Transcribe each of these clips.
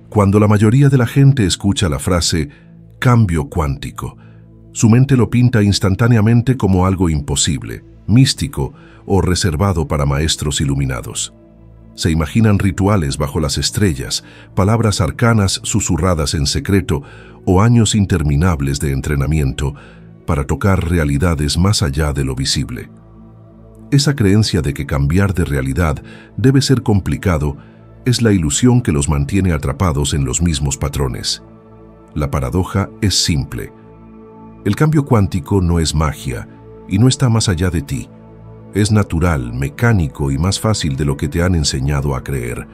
Cuando la mayoría de la gente escucha la frase cambio cuántico, su mente lo pinta instantáneamente como algo imposible, místico o reservado para maestros iluminados. Se imaginan rituales bajo las estrellas, palabras arcanas susurradas en secreto o años interminables de entrenamiento para tocar realidades más allá de lo visible. Esa creencia de que cambiar de realidad debe ser complicado es la ilusión que los mantiene atrapados en los mismos patrones. La paradoja es simple. El cambio cuántico no es magia y no está más allá de ti. Es natural, mecánico y más fácil de lo que te han enseñado a creer.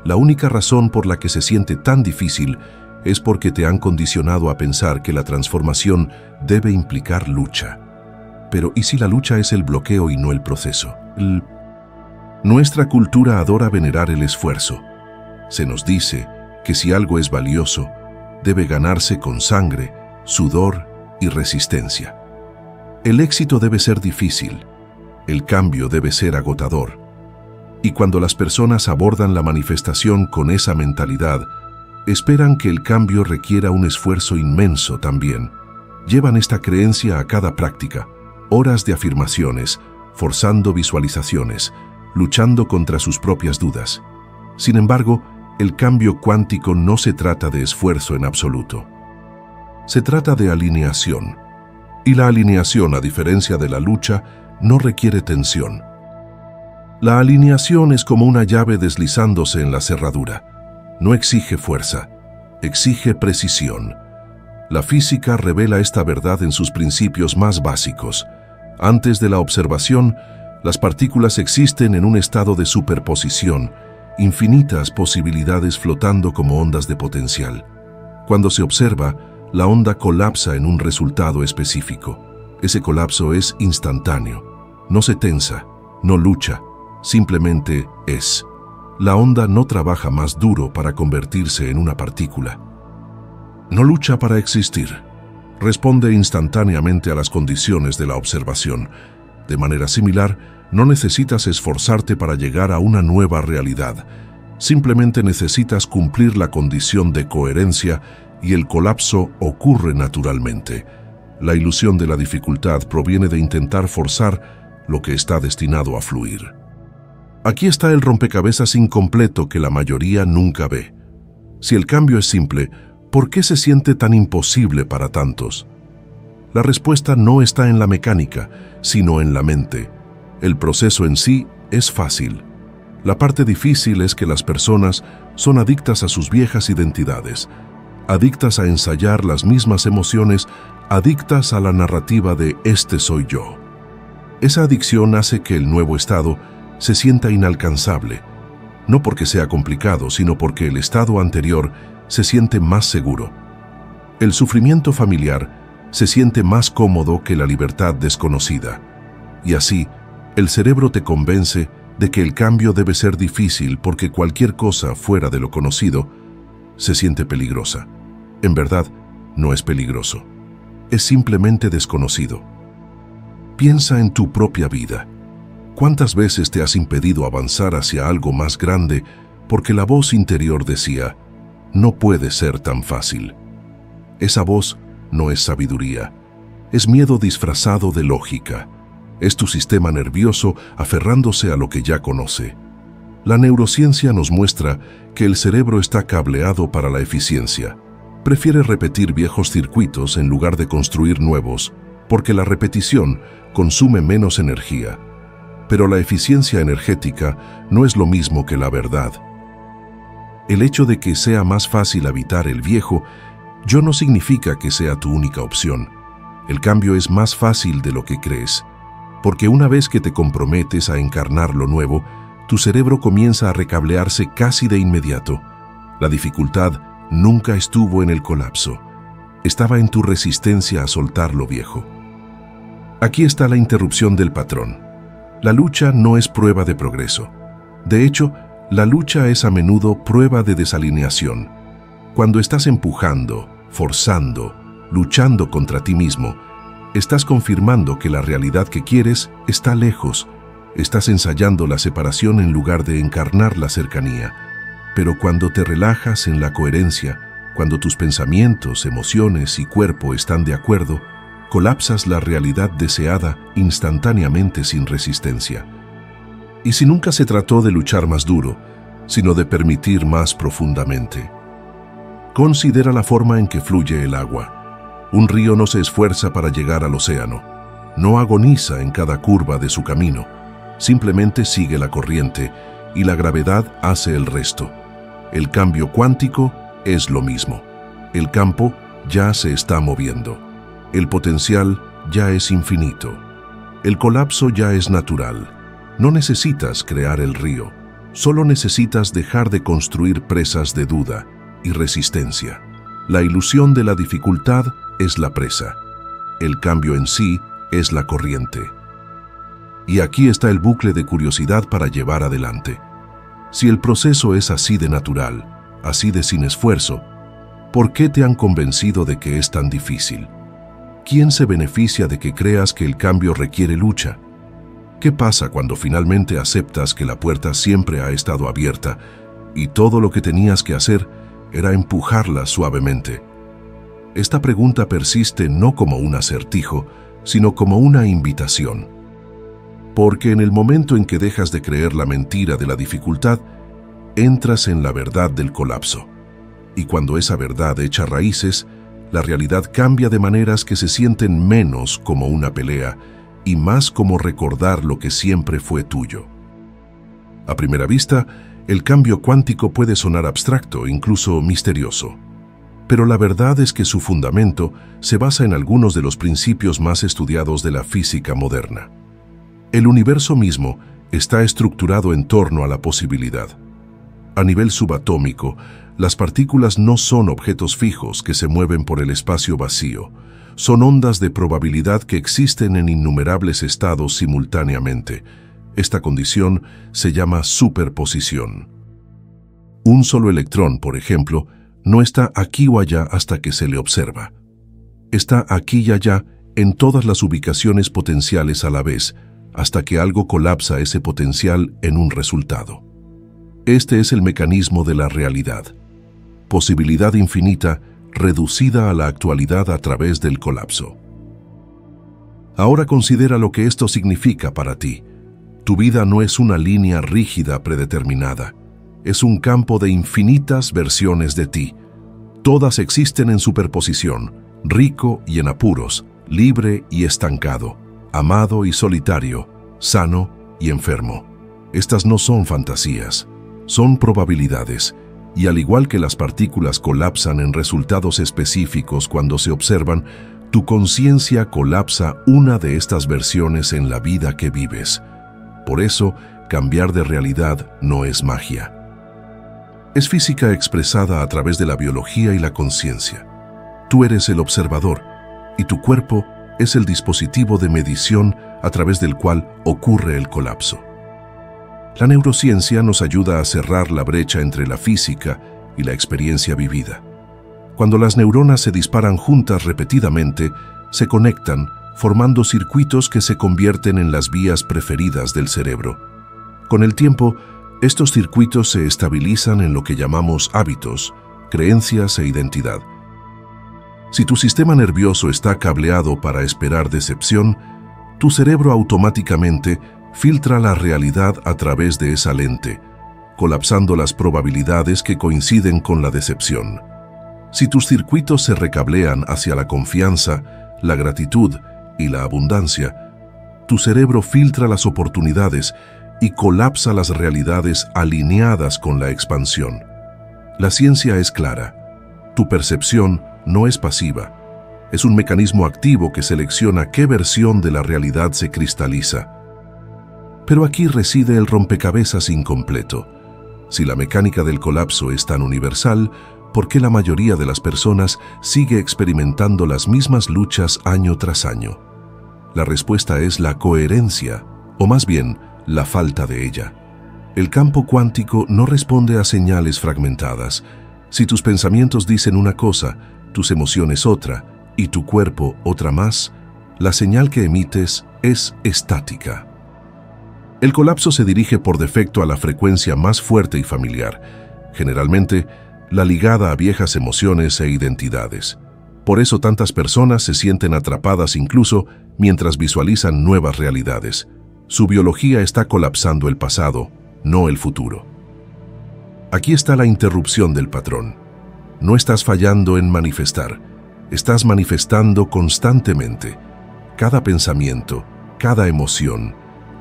La única razón por la que se siente tan difícil es porque te han condicionado a pensar que la transformación debe implicar lucha. Pero ¿y si la lucha es el bloqueo y no el proceso? Nuestra cultura adora venerar el esfuerzo. Se nos dice que si algo es valioso, debe ganarse con sangre, sudor y resistencia. El éxito debe ser difícil. El cambio debe ser agotador. Y cuando las personas abordan la manifestación con esa mentalidad, esperan que el cambio requiera un esfuerzo inmenso también. Llevan esta creencia a cada práctica, horas de afirmaciones, forzando visualizaciones, luchando contra sus propias dudas. Sin embargo, el cambio cuántico no se trata de esfuerzo en absoluto. Se trata de alineación. Y la alineación, a diferencia de la lucha, no requiere tensión. La alineación es como una llave deslizándose en la cerradura. No exige fuerza, exige precisión. La física revela esta verdad en sus principios más básicos. Antes de la observación, las partículas existen en un estado de superposición, infinitas posibilidades flotando como ondas de potencial. Cuando se observa, la onda colapsa en un resultado específico. Ese colapso es instantáneo. No se tensa, no lucha, simplemente es. La onda no trabaja más duro para convertirse en una partícula. No lucha para existir. Responde instantáneamente a las condiciones de la observación. De manera similar, no necesitas esforzarte para llegar a una nueva realidad. Simplemente necesitas cumplir la condición de coherencia y el colapso ocurre naturalmente. La ilusión de la dificultad proviene de intentar forzar lo que está destinado a fluir. Aquí está el rompecabezas incompleto que la mayoría nunca ve. Si el cambio es simple, ¿por qué se siente tan imposible para tantos? La respuesta no está en la mecánica, sino en la mente. El proceso en sí es fácil. La parte difícil es que las personas son adictas a sus viejas identidades, adictas a ensayar las mismas emociones, adictas a la narrativa de «este soy yo». Esa adicción hace que el nuevo estado se sienta inalcanzable, no porque sea complicado, sino porque el estado anterior se siente más seguro. El sufrimiento familiar se siente más cómodo que la libertad desconocida. Y así, el cerebro te convence de que el cambio debe ser difícil porque cualquier cosa fuera de lo conocido se siente peligrosa. En verdad, no es peligroso. Es simplemente desconocido. Piensa en tu propia vida. ¿Cuántas veces te has impedido avanzar hacia algo más grande porque la voz interior decía, no puede ser tan fácil? Esa voz no es sabiduría, es miedo disfrazado de lógica. Es tu sistema nervioso aferrándose a lo que ya conoce. La neurociencia nos muestra que el cerebro está cableado para la eficiencia. Prefiere repetir viejos circuitos en lugar de construir nuevos, porque la repetición consume menos energía. Pero la eficiencia energética no es lo mismo que la verdad. El hecho de que sea más fácil habitar el viejo, no significa que sea tu única opción. El cambio es más fácil de lo que crees, porque una vez que te comprometes a encarnar lo nuevo, tu cerebro comienza a recablearse casi de inmediato. La dificultad nunca estuvo en el colapso, estaba en tu resistencia a soltar lo viejo. Aquí está la interrupción del patrón. La lucha no es prueba de progreso. De hecho, la lucha es a menudo prueba de desalineación. Cuando estás empujando, forzando, luchando contra ti mismo, estás confirmando que la realidad que quieres está lejos. Estás ensayando la separación en lugar de encarnar la cercanía. Pero cuando te relajas en la coherencia, cuando tus pensamientos, emociones y cuerpo están de acuerdo, colapsas la realidad deseada instantáneamente sin resistencia. Y si nunca se trató de luchar más duro, sino de permitir más profundamente. Considera la forma en que fluye el agua. Un río no se esfuerza para llegar al océano, no agoniza en cada curva de su camino, simplemente sigue la corriente y la gravedad hace el resto. El cambio cuántico es lo mismo. El campo ya se está moviendo. El potencial ya es infinito. El colapso ya es natural. No necesitas crear el río, solo necesitas dejar de construir presas de duda y resistencia. La ilusión de la dificultad es la presa. El cambio en sí es la corriente. Y aquí está el bucle de curiosidad para llevar adelante. Si el proceso es así de natural, así de sin esfuerzo, ¿por qué te han convencido de que es tan difícil? ¿Quién se beneficia de que creas que el cambio requiere lucha? ¿Qué pasa cuando finalmente aceptas que la puerta siempre ha estado abierta y todo lo que tenías que hacer era empujarla suavemente? Esta pregunta persiste no como un acertijo, sino como una invitación. Porque en el momento en que dejas de creer la mentira de la dificultad, entras en la verdad del colapso. Y cuando esa verdad echa raíces, la realidad cambia de maneras que se sienten menos como una pelea y más como recordar lo que siempre fue tuyo. A primera vista, el cambio cuántico puede sonar abstracto, incluso misterioso. Pero la verdad es que su fundamento se basa en algunos de los principios más estudiados de la física moderna. El universo mismo está estructurado en torno a la posibilidad. A nivel subatómico, las partículas no son objetos fijos que se mueven por el espacio vacío. Son ondas de probabilidad que existen en innumerables estados simultáneamente. Esta condición se llama superposición. Un solo electrón, por ejemplo, no está aquí o allá hasta que se le observa. Está aquí y allá en todas las ubicaciones potenciales a la vez, hasta que algo colapsa ese potencial en un resultado. Este es el mecanismo de la realidad. Posibilidad infinita reducida a la actualidad a través del colapso. Ahora considera lo que esto significa para ti. Tu vida no es una línea rígida predeterminada. Es un campo de infinitas versiones de ti. Todas existen en superposición, rico y en apuros, libre y estancado, amado y solitario, sano y enfermo. Estas no son fantasías, son probabilidades. Y al igual que las partículas colapsan en resultados específicos cuando se observan, tu conciencia colapsa una de estas versiones en la vida que vives. Por eso, cambiar de realidad no es magia. Es física expresada a través de la biología y la conciencia. Tú eres el observador, y tu cuerpo es el dispositivo de medición a través del cual ocurre el colapso. La neurociencia nos ayuda a cerrar la brecha entre la física y la experiencia vivida. Cuando las neuronas se disparan juntas repetidamente, se conectan, formando circuitos que se convierten en las vías preferidas del cerebro. Con el tiempo, estos circuitos se estabilizan en lo que llamamos hábitos, creencias e identidad. Si tu sistema nervioso está cableado para esperar decepción, tu cerebro automáticamente filtra la realidad a través de esa lente, colapsando las probabilidades que coinciden con la decepción. Si tus circuitos se recablean hacia la confianza, la gratitud y la abundancia, tu cerebro filtra las oportunidades y colapsa las realidades alineadas con la expansión. La ciencia es clara. Tu percepción no es pasiva. Es un mecanismo activo que selecciona qué versión de la realidad se cristaliza. Pero aquí reside el rompecabezas incompleto. Si la mecánica del colapso es tan universal, ¿por qué la mayoría de las personas sigue experimentando las mismas luchas año tras año? La respuesta es la coherencia, o más bien, la falta de ella. El campo cuántico no responde a señales fragmentadas. Si tus pensamientos dicen una cosa, tus emociones otra, y tu cuerpo otra más, la señal que emites es estática. El colapso se dirige por defecto a la frecuencia más fuerte y familiar, generalmente la ligada a viejas emociones e identidades. Por eso tantas personas se sienten atrapadas incluso mientras visualizan nuevas realidades. Su biología está colapsando el pasado, no el futuro. Aquí está la interrupción del patrón. No estás fallando en manifestar, estás manifestando constantemente. Cada pensamiento, cada emoción,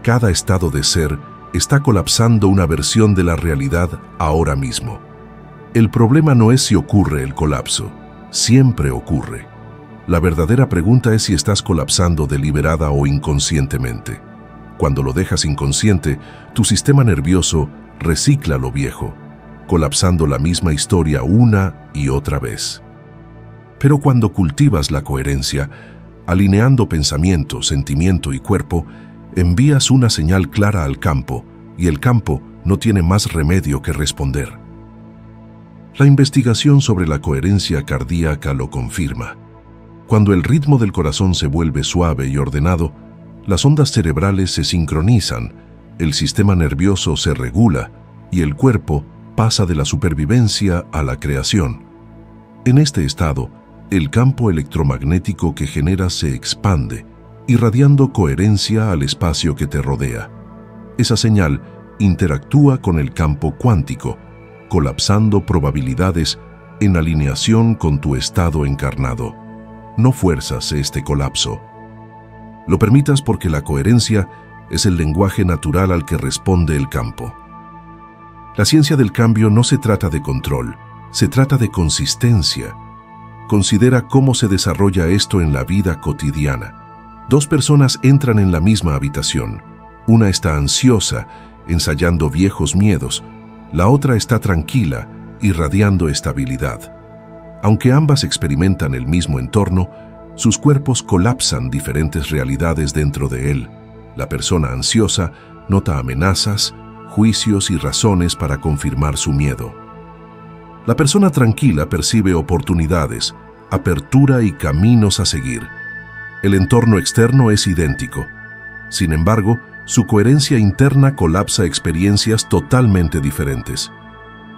cada estado de ser está colapsando una versión de la realidad ahora mismo. El problema no es si ocurre el colapso, siempre ocurre. La verdadera pregunta es si estás colapsando deliberada o inconscientemente. Cuando lo dejas inconsciente, tu sistema nervioso recicla lo viejo, colapsando la misma historia una y otra vez. Pero cuando cultivas la coherencia, alineando pensamiento, sentimiento y cuerpo, envías una señal clara al campo, y el campo no tiene más remedio que responder. La investigación sobre la coherencia cardíaca lo confirma. Cuando el ritmo del corazón se vuelve suave y ordenado, las ondas cerebrales se sincronizan, el sistema nervioso se regula y el cuerpo pasa de la supervivencia a la creación. En este estado, el campo electromagnético que generas se expande, irradiando coherencia al espacio que te rodea. Esa señal interactúa con el campo cuántico, colapsando probabilidades en alineación con tu estado encarnado. No fuerzas este colapso. Lo permitas porque la coherencia es el lenguaje natural al que responde el campo. La ciencia del cambio no se trata de control, se trata de consistencia. Considera cómo se desarrolla esto en la vida cotidiana. Dos personas entran en la misma habitación. Una está ansiosa, ensayando viejos miedos. La otra está tranquila, irradiando estabilidad. Aunque ambas experimentan el mismo entorno, sus cuerpos colapsan diferentes realidades dentro de él. La persona ansiosa nota amenazas, juicios y razones para confirmar su miedo. La persona tranquila percibe oportunidades, apertura y caminos a seguir. El entorno externo es idéntico. Sin embargo, su coherencia interna colapsa experiencias totalmente diferentes.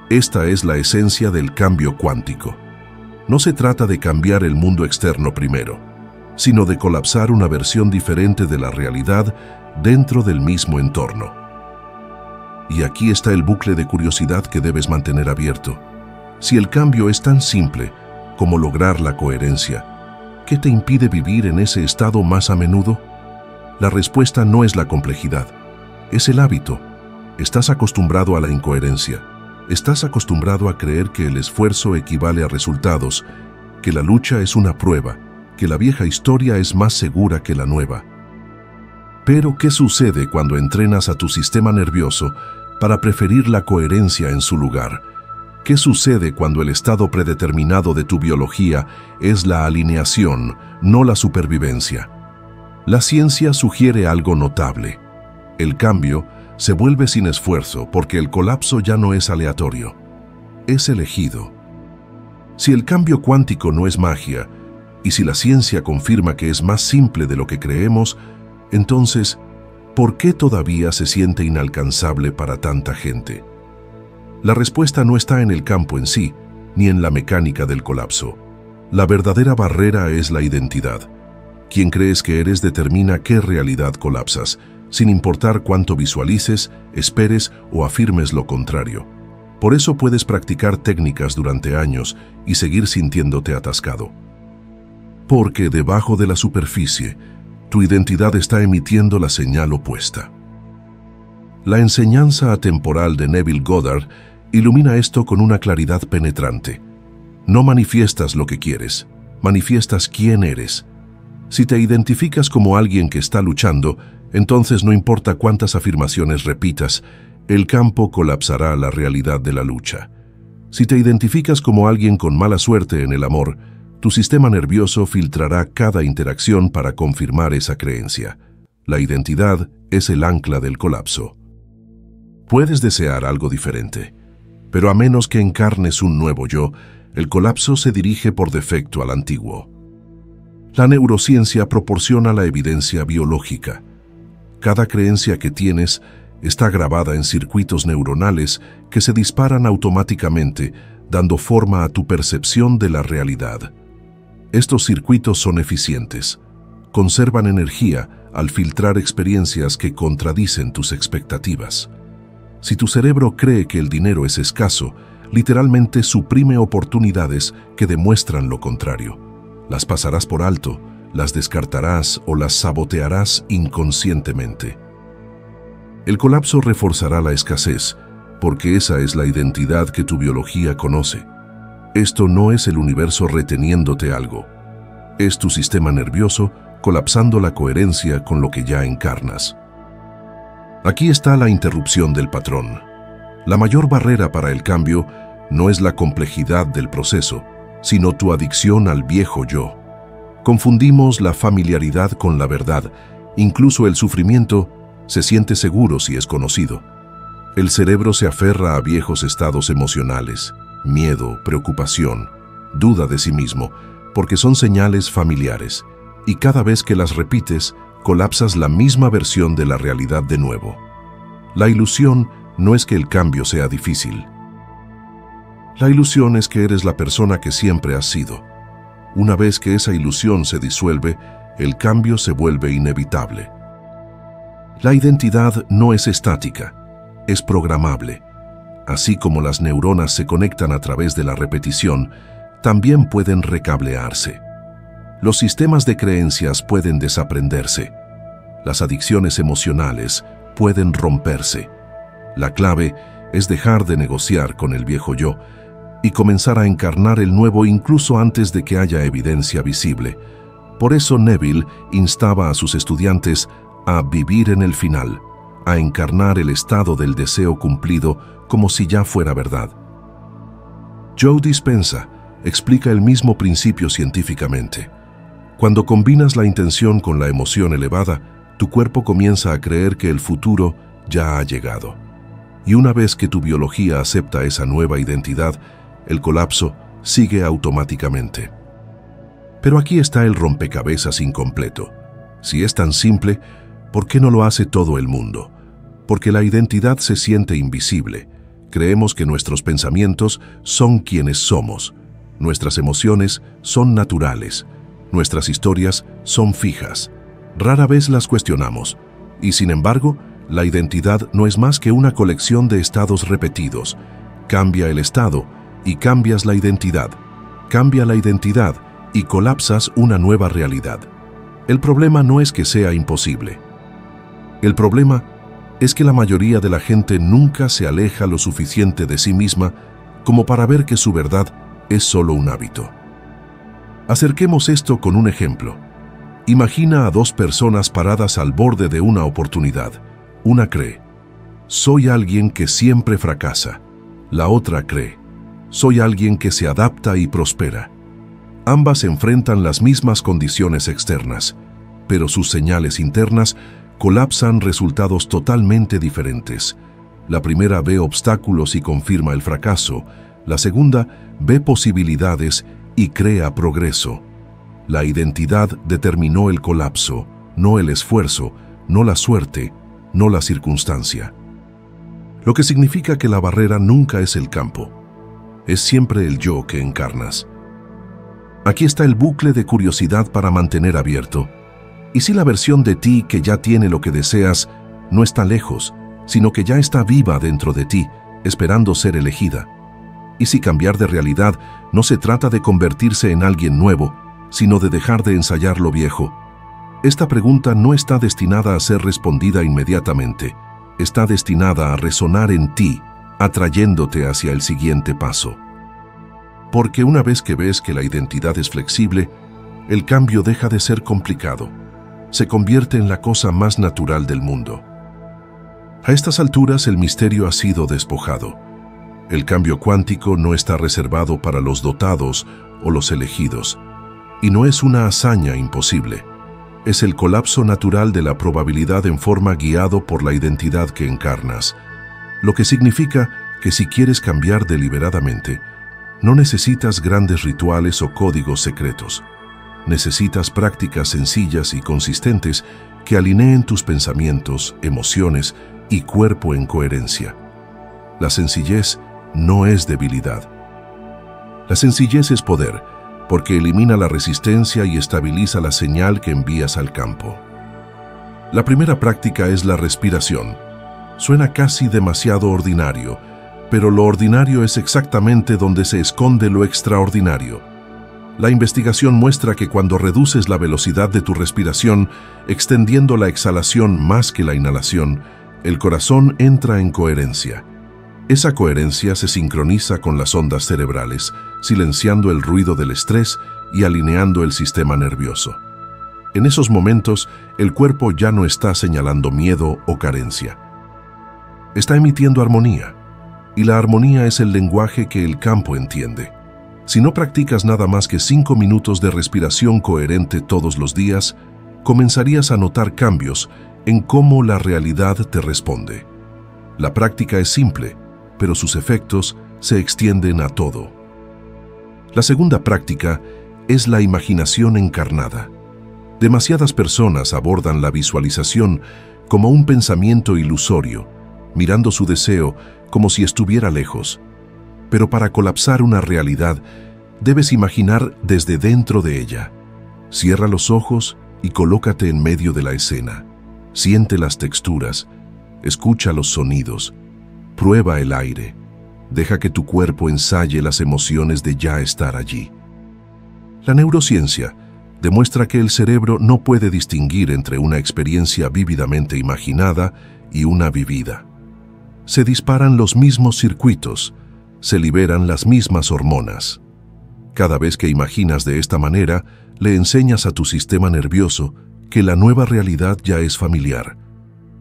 Esta es la esencia del cambio cuántico. No se trata de cambiar el mundo externo primero, sino de colapsar una versión diferente de la realidad dentro del mismo entorno. Y aquí está el bucle de curiosidad que debes mantener abierto. Si el cambio es tan simple como lograr la coherencia, ¿qué te impide vivir en ese estado más a menudo? La respuesta no es la complejidad, es el hábito. Estás acostumbrado a la incoherencia. Estás acostumbrado a creer que el esfuerzo equivale a resultados, que la lucha es una prueba, que la vieja historia es más segura que la nueva. Pero, ¿qué sucede cuando entrenas a tu sistema nervioso para preferir la coherencia en su lugar? ¿Qué sucede cuando el estado predeterminado de tu biología es la alineación, no la supervivencia? La ciencia sugiere algo notable. El cambio se vuelve sin esfuerzo porque el colapso ya no es aleatorio, es elegido. Si el cambio cuántico no es magia, y si la ciencia confirma que es más simple de lo que creemos, entonces, ¿por qué todavía se siente inalcanzable para tanta gente? La respuesta no está en el campo en sí, ni en la mecánica del colapso. La verdadera barrera es la identidad. Quien crees que eres determina qué realidad colapsas, sin importar cuánto visualices, esperes o afirmes lo contrario. Por eso puedes practicar técnicas durante años y seguir sintiéndote atascado. Porque debajo de la superficie, tu identidad está emitiendo la señal opuesta. La enseñanza atemporal de Neville Goddard ilumina esto con una claridad penetrante. No manifiestas lo que quieres, manifiestas quién eres. Si te identificas como alguien que está luchando, entonces no importa cuántas afirmaciones repitas, el campo colapsará la realidad de la lucha. Si te identificas como alguien con mala suerte en el amor, tu sistema nervioso filtrará cada interacción para confirmar esa creencia. La identidad es el ancla del colapso. Puedes desear algo diferente, pero a menos que encarnes un nuevo yo, el colapso se dirige por defecto al antiguo. La neurociencia proporciona la evidencia biológica. Cada creencia que tienes está grabada en circuitos neuronales que se disparan automáticamente, dando forma a tu percepción de la realidad. Estos circuitos son eficientes. Conservan energía al filtrar experiencias que contradicen tus expectativas. Si tu cerebro cree que el dinero es escaso, literalmente suprime oportunidades que demuestran lo contrario. Las pasarás por alto, las descartarás o las sabotearás inconscientemente. El colapso reforzará la escasez, porque esa es la identidad que tu biología conoce. Esto no es el universo reteniéndote algo. Es tu sistema nervioso colapsando la coherencia con lo que ya encarnas. Aquí está la interrupción del patrón. La mayor barrera para el cambio no es la complejidad del proceso, sino tu adicción al viejo yo. Confundimos la familiaridad con la verdad. Incluso el sufrimiento se siente seguro si es conocido. El cerebro se aferra a viejos estados emocionales, miedo, preocupación, duda de sí mismo, porque son señales familiares, y cada vez que las repites, colapsas la misma versión de la realidad de nuevo. La ilusión no es que el cambio sea difícil. La ilusión es que eres la persona que siempre has sido. Una vez que esa ilusión se disuelve, el cambio se vuelve inevitable. La identidad no es estática, es programable. Así como las neuronas se conectan a través de la repetición, también pueden recablearse. Los sistemas de creencias pueden desaprenderse. Las adicciones emocionales pueden romperse. La clave es dejar de negociar con el viejo yo y comenzar a encarnar el nuevo incluso antes de que haya evidencia visible. Por eso Neville instaba a sus estudiantes a vivir en el final, a encarnar el estado del deseo cumplido como si ya fuera verdad. Joe Dispenza explica el mismo principio científicamente. Cuando combinas la intención con la emoción elevada, tu cuerpo comienza a creer que el futuro ya ha llegado. Y una vez que tu biología acepta esa nueva identidad, el colapso sigue automáticamente. Pero aquí está el rompecabezas incompleto. Si es tan simple, ¿por qué no lo hace todo el mundo? Porque la identidad se siente invisible. Creemos que nuestros pensamientos son quienes somos. Nuestras emociones son naturales. Nuestras historias son fijas. Rara vez las cuestionamos. Y sin embargo, la identidad no es más que una colección de estados repetidos. Cambia el estado y cambias la identidad. Cambia la identidad y colapsas una nueva realidad. El problema no es que sea imposible. El problema es que la mayoría de la gente nunca se aleja lo suficiente de sí misma como para ver que su verdad es solo un hábito. Acerquemos esto con un ejemplo. Imagina a dos personas paradas al borde de una oportunidad. Una cree, soy alguien que siempre fracasa. La otra cree, soy alguien que se adapta y prospera. Ambas enfrentan las mismas condiciones externas, pero sus señales internas colapsan resultados totalmente diferentes. La primera ve obstáculos y confirma el fracaso. La segunda ve posibilidades y crea progreso. La identidad determinó el colapso, no el esfuerzo, no la suerte, no la circunstancia. Lo que significa que la barrera nunca es el campo, es siempre el yo que encarnas. Aquí está el bucle de curiosidad para mantener abierto. ¿Y si la versión de ti que ya tiene lo que deseas no está lejos, sino que ya está viva dentro de ti, esperando ser elegida? ¿Y si cambiar de realidad no se trata de convertirse en alguien nuevo, sino de dejar de ensayar lo viejo? Esta pregunta no está destinada a ser respondida inmediatamente. Está destinada a resonar en ti, atrayéndote hacia el siguiente paso. Porque una vez que ves que la identidad es flexible, el cambio deja de ser complicado. Se convierte en la cosa más natural del mundo. A estas alturas el misterio ha sido despojado. El cambio cuántico no está reservado para los dotados o los elegidos, y no es una hazaña imposible. Es el colapso natural de la probabilidad en forma guiado por la identidad que encarnas, lo que significa que si quieres cambiar deliberadamente, no necesitas grandes rituales o códigos secretos. Necesitas prácticas sencillas y consistentes que alineen tus pensamientos, emociones y cuerpo en coherencia. La sencillez no es debilidad. La sencillez es poder, porque elimina la resistencia y estabiliza la señal que envías al campo. La primera práctica es la respiración. Suena casi demasiado ordinario, pero lo ordinario es exactamente donde se esconde lo extraordinario. La investigación muestra que cuando reduces la velocidad de tu respiración, extendiendo la exhalación más que la inhalación, el corazón entra en coherencia. Esa coherencia se sincroniza con las ondas cerebrales, silenciando el ruido del estrés y alineando el sistema nervioso. En esos momentos, el cuerpo ya no está señalando miedo o carencia. Está emitiendo armonía, y la armonía es el lenguaje que el campo entiende. Si no practicas nada más que 5 minutos de respiración coherente todos los días, comenzarías a notar cambios en cómo la realidad te responde. La práctica es simple, pero sus efectos se extienden a todo. La segunda práctica es la imaginación encarnada. Demasiadas personas abordan la visualización como un pensamiento ilusorio, mirando su deseo como si estuviera lejos. Pero para colapsar una realidad, debes imaginar desde dentro de ella. Cierra los ojos y colócate en medio de la escena. Siente las texturas, escucha los sonidos, prueba el aire. Deja que tu cuerpo ensaye las emociones de ya estar allí. La neurociencia demuestra que el cerebro no puede distinguir entre una experiencia vívidamente imaginada y una vivida. Se disparan los mismos circuitos, se liberan las mismas hormonas. Cada vez que imaginas de esta manera, le enseñas a tu sistema nervioso que la nueva realidad ya es familiar,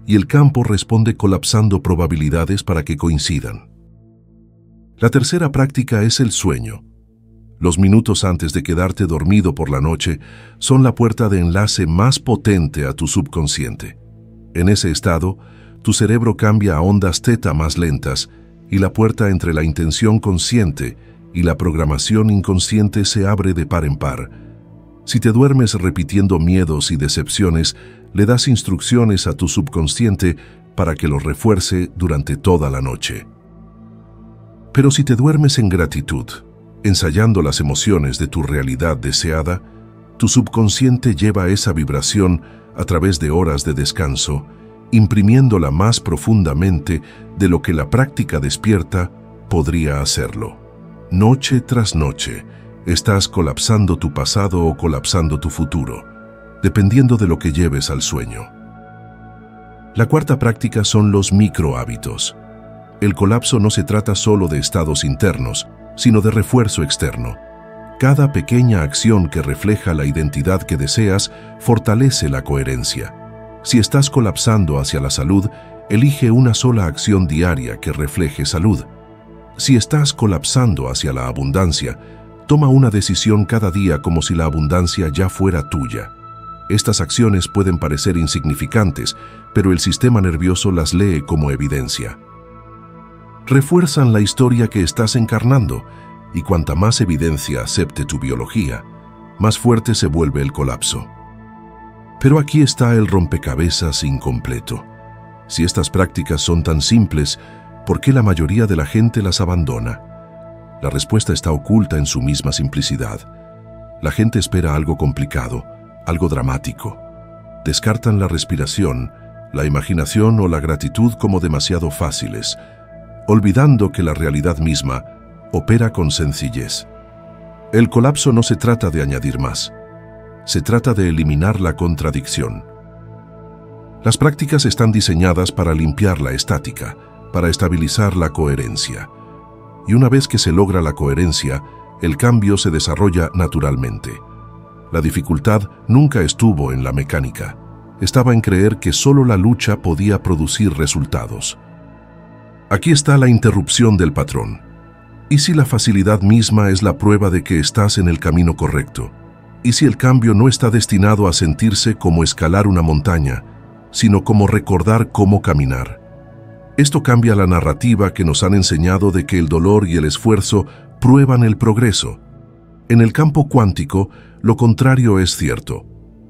y el campo responde colapsando probabilidades para que coincidan. La tercera práctica es el sueño. Los minutos antes de quedarte dormido por la noche son la puerta de enlace más potente a tu subconsciente. En ese estado, tu cerebro cambia a ondas teta más lentas y la puerta entre la intención consciente y la programación inconsciente se abre de par en par. Si te duermes repitiendo miedos y decepciones, le das instrucciones a tu subconsciente para que los refuerce durante toda la noche. Pero si te duermes en gratitud, ensayando las emociones de tu realidad deseada, tu subconsciente lleva esa vibración a través de horas de descanso, imprimiéndola más profundamente de lo que la práctica despierta podría hacerlo. Noche tras noche, estás colapsando tu pasado o colapsando tu futuro, dependiendo de lo que lleves al sueño. La cuarta práctica son los microhábitos. El colapso no se trata solo de estados internos, sino de refuerzo externo. Cada pequeña acción que refleja la identidad que deseas fortalece la coherencia. Si estás colapsando hacia la salud, elige una sola acción diaria que refleje salud. Si estás colapsando hacia la abundancia, toma una decisión cada día como si la abundancia ya fuera tuya. Estas acciones pueden parecer insignificantes, pero el sistema nervioso las lee como evidencia. Refuerzan la historia que estás encarnando, y cuanta más evidencia acepte tu biología, más fuerte se vuelve el colapso. Pero aquí está el rompecabezas incompleto. Si estas prácticas son tan simples, ¿por qué la mayoría de la gente las abandona? La respuesta está oculta en su misma simplicidad. La gente espera algo complicado, algo dramático. Descartan la respiración, la imaginación o la gratitud como demasiado fáciles, olvidando que la realidad misma opera con sencillez. El colapso no se trata de añadir más. Se trata de eliminar la contradicción. Las prácticas están diseñadas para limpiar la estática, para estabilizar la coherencia. Y una vez que se logra la coherencia, el cambio se desarrolla naturalmente. La dificultad nunca estuvo en la mecánica. Estaba en creer que solo la lucha podía producir resultados. Aquí está la interrupción del patrón. ¿Y si la facilidad misma es la prueba de que estás en el camino correcto? ¿Y si el cambio no está destinado a sentirse como escalar una montaña, sino como recordar cómo caminar? Esto cambia la narrativa que nos han enseñado de que el dolor y el esfuerzo prueban el progreso. En el campo cuántico, lo contrario es cierto.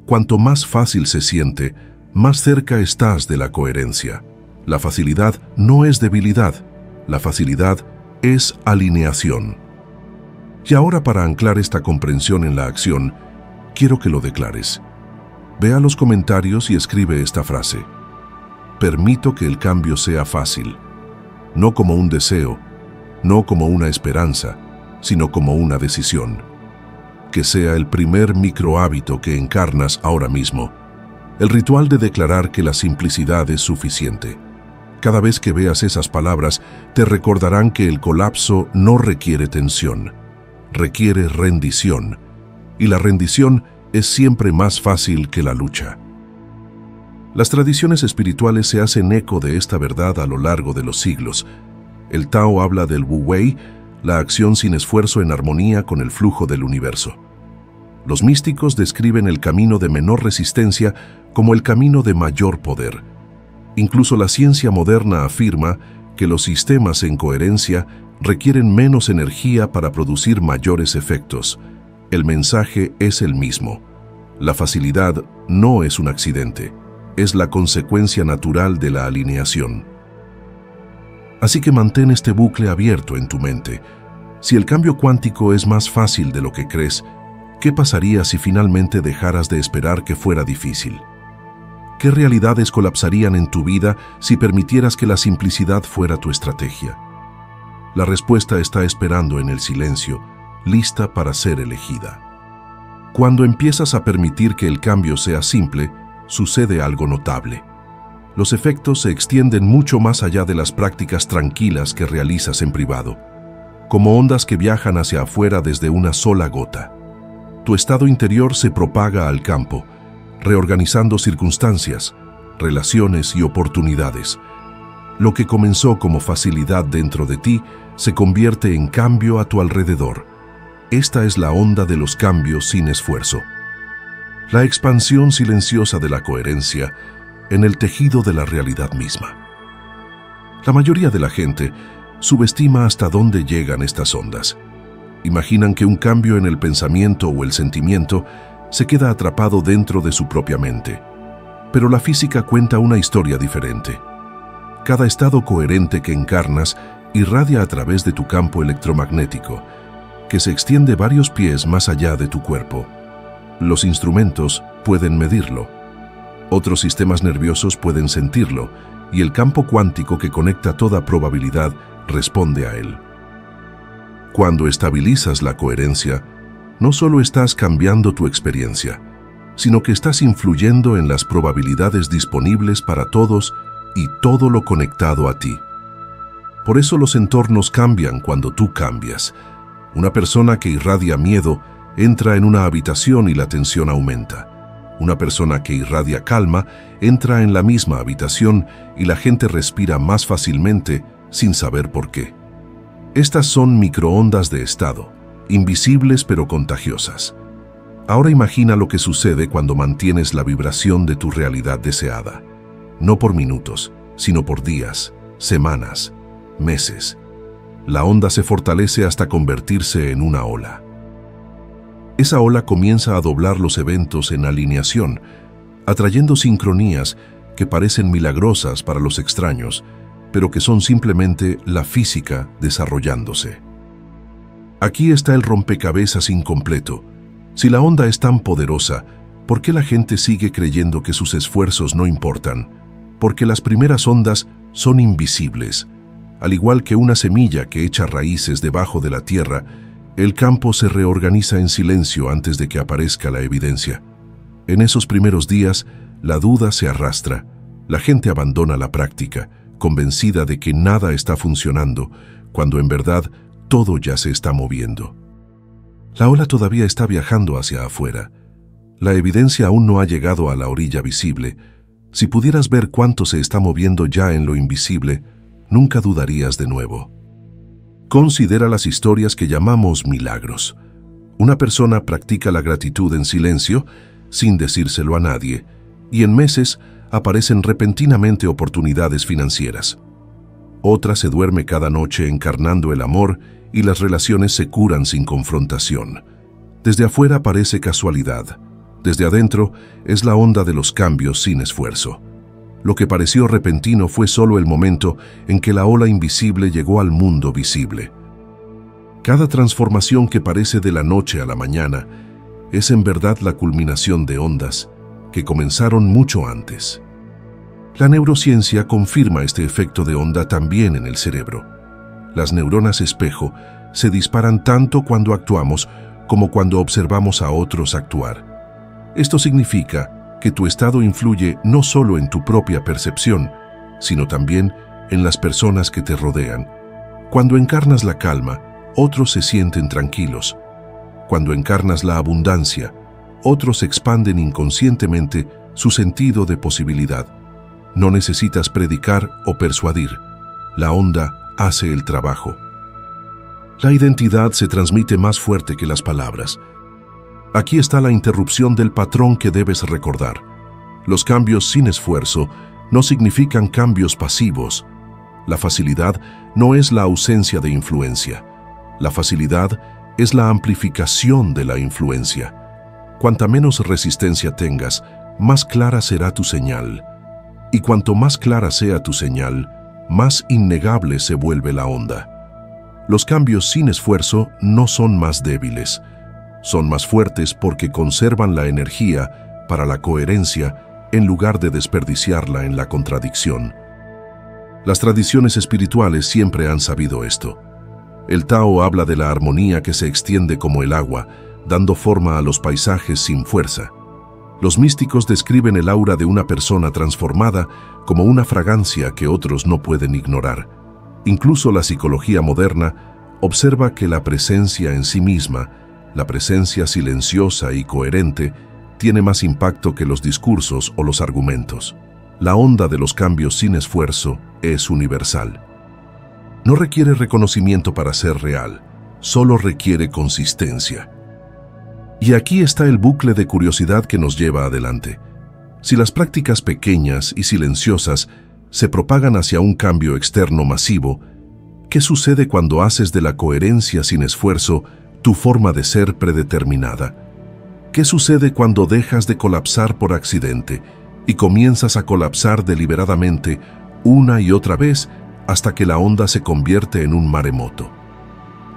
Cuanto más fácil se siente, más cerca estás de la coherencia. La facilidad no es debilidad, la facilidad es alineación. Y ahora, para anclar esta comprensión en la acción, quiero que lo declares. Ve a los comentarios y escribe esta frase: permito que el cambio sea fácil, no como un deseo, no como una esperanza, sino como una decisión. Que sea el primer microhábito que encarnas ahora mismo, el ritual de declarar que la simplicidad es suficiente. Cada vez que veas esas palabras, te recordarán que el colapso no requiere tensión, requiere rendición, y la rendición es siempre más fácil que la lucha. Las tradiciones espirituales se hacen eco de esta verdad a lo largo de los siglos. El Tao habla del Wu Wei, la acción sin esfuerzo en armonía con el flujo del universo. Los místicos describen el camino de menor resistencia como el camino de mayor poder. Incluso la ciencia moderna afirma que los sistemas en coherencia requieren menos energía para producir mayores efectos. El mensaje es el mismo. La facilidad no es un accidente, es la consecuencia natural de la alineación. Así que mantén este bucle abierto en tu mente. Si el cambio cuántico es más fácil de lo que crees, ¿qué pasaría si finalmente dejaras de esperar que fuera difícil? ¿Qué realidades colapsarían en tu vida si permitieras que la simplicidad fuera tu estrategia? La respuesta está esperando en el silencio, lista para ser elegida. Cuando empiezas a permitir que el cambio sea simple, sucede algo notable. Los efectos se extienden mucho más allá de las prácticas tranquilas que realizas en privado, como ondas que viajan hacia afuera desde una sola gota. Tu estado interior se propaga al campo, reorganizando circunstancias, relaciones y oportunidades. Lo que comenzó como facilidad dentro de ti se convierte en cambio a tu alrededor. Esta es la onda de los cambios sin esfuerzo. La expansión silenciosa de la coherencia en el tejido de la realidad misma. La mayoría de la gente subestima hasta dónde llegan estas ondas. Imaginan que un cambio en el pensamiento o el sentimiento se queda atrapado dentro de su propia mente. Pero la física cuenta una historia diferente. Cada estado coherente que encarnas irradia a través de tu campo electromagnético, que se extiende varios pies más allá de tu cuerpo. Los instrumentos pueden medirlo. Otros sistemas nerviosos pueden sentirlo, y el campo cuántico que conecta toda probabilidad responde a él. Cuando estabilizas la coherencia, no solo estás cambiando tu experiencia, sino que estás influyendo en las probabilidades disponibles para todos y todo lo conectado a ti. Por eso los entornos cambian cuando tú cambias. Una persona que irradia miedo entra en una habitación y la tensión aumenta. Una persona que irradia calma entra en la misma habitación y la gente respira más fácilmente sin saber por qué. Estas son microondas de estado, invisibles pero contagiosas. Ahora imagina lo que sucede cuando mantienes la vibración de tu realidad deseada. No por minutos, sino por días, semanas, meses. La onda se fortalece hasta convertirse en una ola. Esa ola comienza a doblar los eventos en alineación, atrayendo sincronías que parecen milagrosas para los extraños, pero que son simplemente la física desarrollándose. Aquí está el rompecabezas incompleto. Si la onda es tan poderosa, ¿por qué la gente sigue creyendo que sus esfuerzos no importan? Porque las primeras ondas son invisibles. Al igual que una semilla que echa raíces debajo de la tierra, el campo se reorganiza en silencio antes de que aparezca la evidencia. En esos primeros días, la duda se arrastra. La gente abandona la práctica, convencida de que nada está funcionando, cuando en verdad todo ya se está moviendo. La ola todavía está viajando hacia afuera. La evidencia aún no ha llegado a la orilla visible. Si pudieras ver cuánto se está moviendo ya en lo invisible, nunca dudarías de nuevo. Considera las historias que llamamos milagros. Una persona practica la gratitud en silencio, sin decírselo a nadie, y en meses aparecen repentinamente oportunidades financieras. Otra se duerme cada noche encarnando el amor y las relaciones se curan sin confrontación. Desde afuera parece casualidad. Desde adentro es la onda de los cambios sin esfuerzo. Lo que pareció repentino fue solo el momento en que la ola invisible llegó al mundo visible. Cada transformación que parece de la noche a la mañana es en verdad la culminación de ondas que comenzaron mucho antes. La neurociencia confirma este efecto de onda también en el cerebro. Las neuronas espejo se disparan tanto cuando actuamos como cuando observamos a otros actuar. Esto significa que tu estado influye no solo en tu propia percepción, sino también en las personas que te rodean. Cuando encarnas la calma, otros se sienten tranquilos. Cuando encarnas la abundancia, otros expanden inconscientemente su sentido de posibilidad. No necesitas predicar o persuadir. La onda hace el trabajo. La identidad se transmite más fuerte que las palabras. Aquí está la interrupción del patrón que debes recordar. Los cambios sin esfuerzo no significan cambios pasivos. La facilidad no es la ausencia de influencia. La facilidad es la amplificación de la influencia. Cuanta menos resistencia tengas, más clara será tu señal. Y cuanto más clara sea tu señal, más innegable se vuelve la onda. Los cambios sin esfuerzo no son más débiles. Son más fuertes porque conservan la energía para la coherencia en lugar de desperdiciarla en la contradicción. Las tradiciones espirituales siempre han sabido esto. El Tao habla de la armonía que se extiende como el agua, dando forma a los paisajes sin fuerza. Los místicos describen el aura de una persona transformada como una fragancia que otros no pueden ignorar. Incluso la psicología moderna observa que la presencia en sí misma, la presencia silenciosa y coherente, tiene más impacto que los discursos o los argumentos. La onda de los cambios sin esfuerzo es universal. No requiere reconocimiento para ser real, solo requiere consistencia. Y aquí está el bucle de curiosidad que nos lleva adelante. Si las prácticas pequeñas y silenciosas se propagan hacia un cambio externo masivo, ¿qué sucede cuando haces de la coherencia sin esfuerzo tu forma de ser predeterminada? ¿Qué sucede cuando dejas de colapsar por accidente y comienzas a colapsar deliberadamente una y otra vez hasta que la onda se convierte en un maremoto?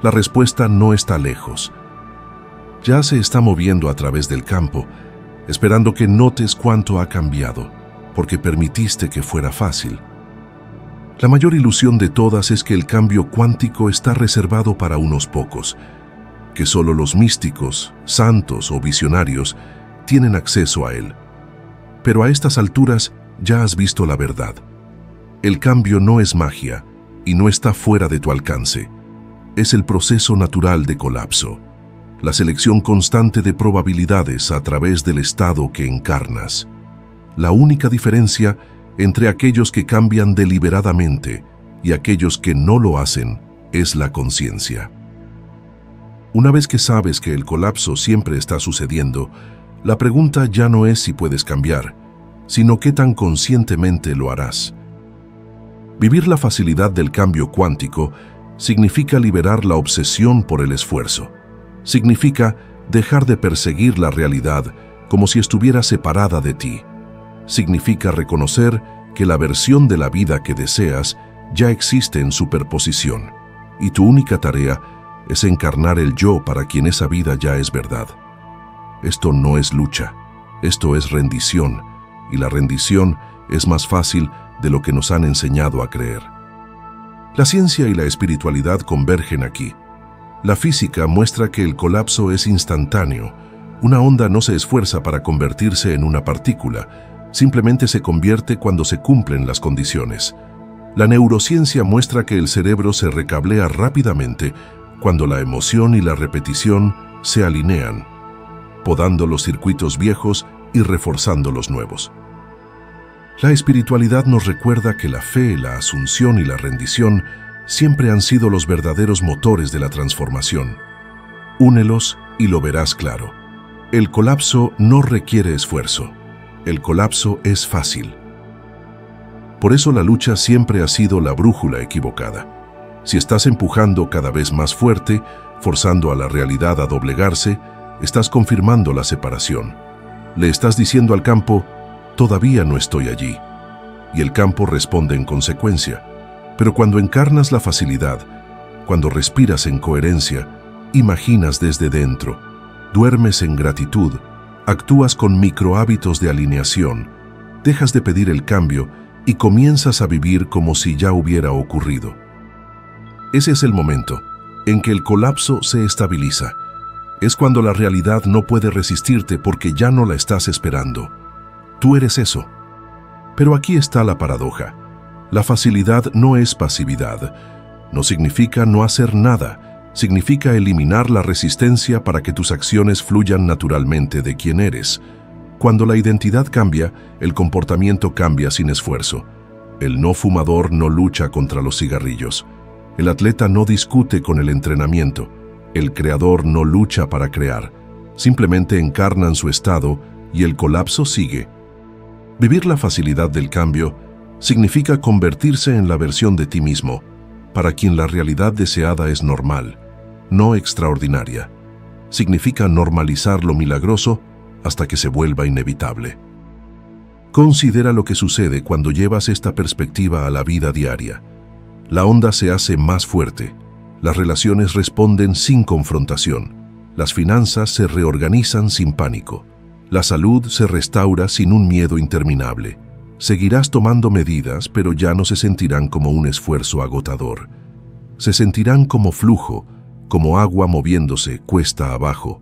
La respuesta no está lejos. Ya se está moviendo a través del campo, esperando que notes cuánto ha cambiado, porque permitiste que fuera fácil. La mayor ilusión de todas es que el cambio cuántico está reservado para unos pocos, que solo los místicos, santos o visionarios tienen acceso a él. Pero a estas alturas ya has visto la verdad. El cambio no es magia y no está fuera de tu alcance. Es el proceso natural de colapso, la selección constante de probabilidades a través del estado que encarnas. La única diferencia entre aquellos que cambian deliberadamente y aquellos que no lo hacen es la conciencia. Una vez que sabes que el colapso siempre está sucediendo, la pregunta ya no es si puedes cambiar, sino qué tan conscientemente lo harás. Vivir la facilidad del cambio cuántico significa liberar la obsesión por el esfuerzo. Significa dejar de perseguir la realidad como si estuviera separada de ti. Significa reconocer que la versión de la vida que deseas ya existe en superposición, y tu única tarea es encarnar el yo para quien esa vida ya es verdad. Esto no es lucha, esto es rendición, y la rendición es más fácil de lo que nos han enseñado a creer. La ciencia y la espiritualidad convergen aquí. La física muestra que el colapso es instantáneo. Una onda no se esfuerza para convertirse en una partícula, simplemente se convierte cuando se cumplen las condiciones. La neurociencia muestra que el cerebro se recablea rápidamente cuando la emoción y la repetición se alinean, podando los circuitos viejos y reforzando los nuevos. La espiritualidad nos recuerda que la fe, la asunción y la rendición siempre han sido los verdaderos motores de la transformación. Únelos y lo verás claro. El colapso no requiere esfuerzo. El colapso es fácil. Por eso la lucha siempre ha sido la brújula equivocada. Si estás empujando cada vez más fuerte, forzando a la realidad a doblegarse, estás confirmando la separación. Le estás diciendo al campo, todavía no estoy allí. y el campo responde en consecuencia. Pero cuando encarnas la facilidad, cuando respiras en coherencia, imaginas desde dentro, duermes en gratitud, actúas con microhábitos de alineación, dejas de pedir el cambio y comienzas a vivir como si ya hubiera ocurrido. Ese es el momento en que el colapso se estabiliza. Es cuando la realidad no puede resistirte porque ya no la estás esperando. Tú eres eso. Pero aquí está la paradoja. La facilidad no es pasividad. No significa no hacer nada. Significa eliminar la resistencia para que tus acciones fluyan naturalmente de quien eres. Cuando la identidad cambia, el comportamiento cambia sin esfuerzo. El no fumador no lucha contra los cigarrillos. El atleta no discute con el entrenamiento. El creador no lucha para crear. Simplemente encarnan su estado y el colapso sigue. Vivir la facilidad del cambio significa convertirse en la versión de ti mismo, para quien la realidad deseada es normal, no extraordinaria. Significa normalizar lo milagroso hasta que se vuelva inevitable. Considera lo que sucede cuando llevas esta perspectiva a la vida diaria. La onda se hace más fuerte, las relaciones responden sin confrontación, las finanzas se reorganizan sin pánico, la salud se restaura sin un miedo interminable. Seguirás tomando medidas, pero ya no se sentirán como un esfuerzo agotador. Se sentirán como flujo, como agua moviéndose cuesta abajo.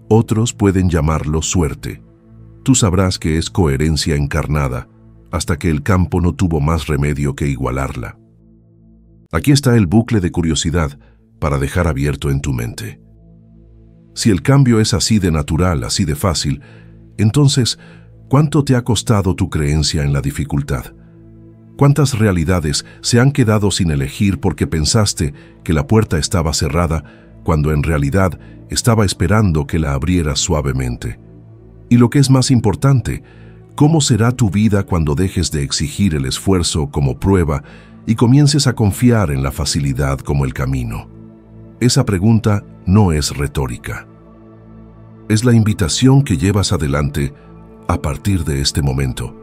Otros pueden llamarlo suerte. Tú sabrás que es coherencia encarnada, hasta que el campo no tuvo más remedio que igualarla. Aquí está el bucle de curiosidad para dejar abierto en tu mente. Si el cambio es así de natural, así de fácil, entonces, ¿cuánto te ha costado tu creencia en la dificultad? ¿Cuántas realidades se han quedado sin elegir porque pensaste que la puerta estaba cerrada cuando en realidad estaba esperando que la abrieras suavemente? Y lo que es más importante, ¿cómo será tu vida cuando dejes de exigir el esfuerzo como prueba y comiences a confiar en la facilidad como el camino? Esa pregunta no es retórica. Es la invitación que llevas adelante a partir de este momento.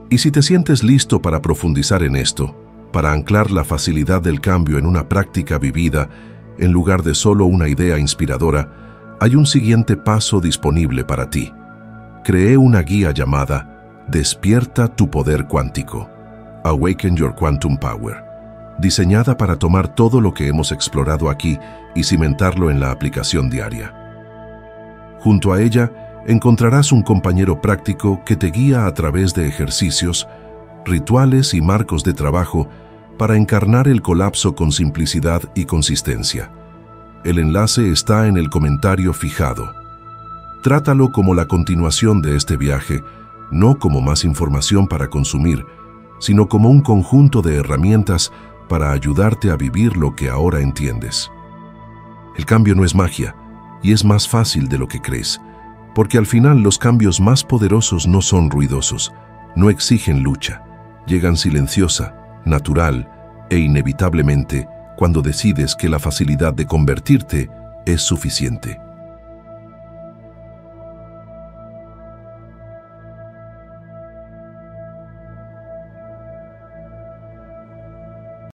Y si te sientes listo para profundizar en esto, para anclar la facilidad del cambio en una práctica vivida, en lugar de solo una idea inspiradora, hay un siguiente paso disponible para ti. Creé una guía llamada Despierta tu poder cuántico, Awaken Your Quantum Power, diseñada para tomar todo lo que hemos explorado aquí y cimentarlo en la aplicación diaria. Junto a ella, encontrarás un compañero práctico que te guía a través de ejercicios, rituales y marcos de trabajo para encarnar el colapso con simplicidad y consistencia. El enlace está en el comentario fijado. Trátalo como la continuación de este viaje, no como más información para consumir, sino como un conjunto de herramientas para ayudarte a vivir lo que ahora entiendes. El cambio no es magia, y es más fácil de lo que crees, porque al final los cambios más poderosos no son ruidosos, no exigen lucha, llegan silenciosa, natural e inevitablemente cuando decides que la facilidad de convertirte es suficiente.